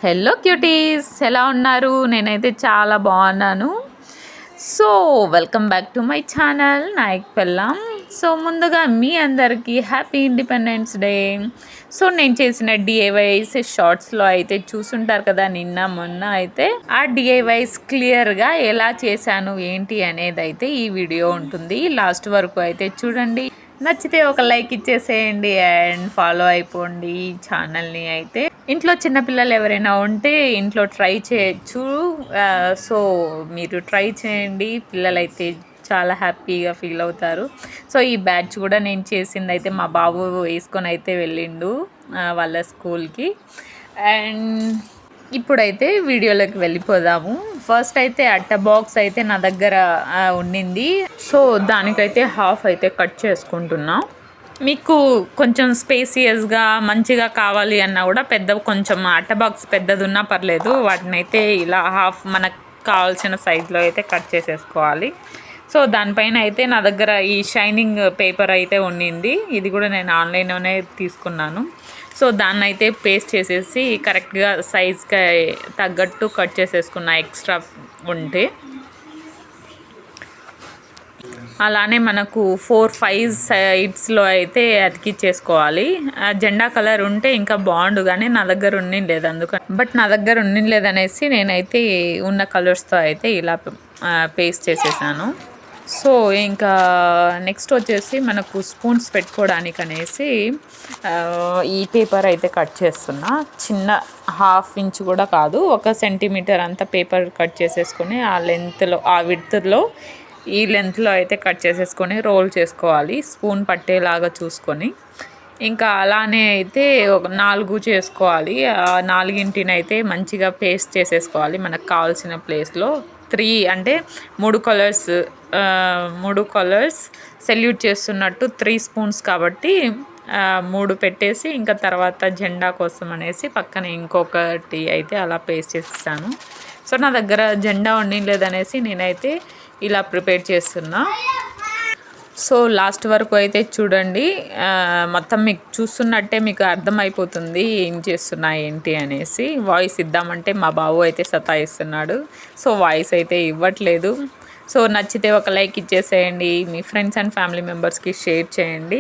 Hello cuties, ఎలా ఉన్నారు? నేనైతే చాలా బాగున్నాను. So welcome back to my channel Nayak పెళ్ళాం. సో ముందుగా మీ అందరికీ హ్యాపీ ఇండిపెండెన్స్ డే. సో నేను చేసిన డిఐవైస్ షార్ట్స్లో అయితే చూసుంటారు కదా, నిన్న మొన్న అయితే ఆ డిఐవైస్ క్లియర్గా ఎలా చేశాను ఏంటి అనేది అయితే ఈ వీడియో ఉంటుంది. లాస్ట్ వరకు అయితే చూడండి. నచ్చితే ఒక లైక్ ఇచ్చేసేయండి అండ్ ఫాలో అయిపోండి ఛానల్ని. అయితే ఇంట్లో చిన్నపిల్లలు ఎవరైనా ఉంటే ఇంట్లో ట్రై చేయొచ్చు. సో మీరు ట్రై చేయండి, పిల్లలైతే చాలా హ్యాపీగా ఫీల్ అవుతారు. సో ఈ బ్యాచ్ కూడా నేను చేసింది అయితే మా బాబు వేసుకొని అయితే వెళ్ళిండు వాళ్ళ స్కూల్కి. అండ్ ఇప్పుడైతే వీడియోలోకి వెళ్ళిపోదాము. ఫస్ట్ అయితే అట్ట బాక్స్ అయితే నా దగ్గర ఉండింది. సో దానికైతే హాఫ్ అయితే కట్ చేసుకుంటున్నా. మీకు కొంచెం స్పేసియస్గా మంచిగా కావాలి అన్నా కూడా కొంచెం అట్ట బాక్స్ పెద్దది ఉన్నా పర్లేదు, వాటిని అయితే ఇలా హాఫ్ మనకు కావాల్సిన సైజులో అయితే కట్ చేసేసుకోవాలి. సో దానిపైన అయితే నా దగ్గర ఈ షైనింగ్ పేపర్ అయితే ఉండింది. ఇది కూడా నేను ఆన్లైన్లోనే తీసుకున్నాను. సో దాన్ని అయితే పేస్ట్ చేసేసి కరెక్ట్గా సైజ్కి తగ్గట్టు కట్ చేసేసుకున్నా ఎక్స్ట్రా ఉంటే. అలానే మనకు 4-5 సైడ్స్లో అయితే అతికిచ్చేసుకోవాలి. జెండా కలర్ ఉంటే ఇంకా బాగుండు, కానీ నా దగ్గర ఉండిండలేదు అందుకని. బట్ నా దగ్గర ఉండిండలేదనేసి నేనైతే ఉన్న కలర్స్తో అయితే ఇలా పేస్ట్ చేసేసాను. సో ఇంకా నెక్స్ట్ వచ్చేసి మనకు స్పూన్స్ పెట్టుకోవడానికి అనేసి ఈ పేపర్ అయితే కట్ చేస్తున్నా. చిన్న 1/2 ఇంచ్ కూడా కాదు, 1 సెంటీమీటర్ అంత పేపర్ కట్ చేసేసుకొని ఆ లెంత్లో, ఆ విడ్త్లో, ఈ లెంత్లో అయితే కట్ చేసేసుకొని రోల్ చేసుకోవాలి, స్పూన్ పట్టేలాగా చూసుకొని. ఇంకా అలానే అయితే ఒక 4 చేసుకోవాలి. ఆ 4ని అయితే మంచిగా పేస్ట్ చేసేసుకోవాలి మనకు కావాల్సిన ప్లేస్లో. 3 అంటే 3 కలర్స్ సెల్యూట్ చేస్తున్నట్టు 3 స్పూన్స్ కాబట్టి 3 పెట్టేసి ఇంకా తర్వాత జెండా కోసం అనేసి పక్కన ఇంకొకటి అయితే అలా పేస్ట్ చేసేసాను. సో నా దగ్గర జెండా ఉండలేదనేసి నేనైతే ఇలా ప్రిపేర్ చేస్తున్నా. సో లాస్ట్ వరకు అయితే చూడండి, మొత్తం మీకు చూస్తున్నట్టే మీకు అర్థమైపోతుంది ఏం చేస్తున్నా ఏంటి అనేసి. వాయిస్ ఇద్దామంటే మా బాబు అయితే సతాయిస్తున్నాడు, సో వాయిస్ అయితే ఇవ్వట్లేదు. సో నచ్చితే ఒక లైక్ ఇచ్చేసేయండి, మీ ఫ్రెండ్స్ అండ్ ఫ్యామిలీ మెంబర్స్కి షేర్ చేయండి.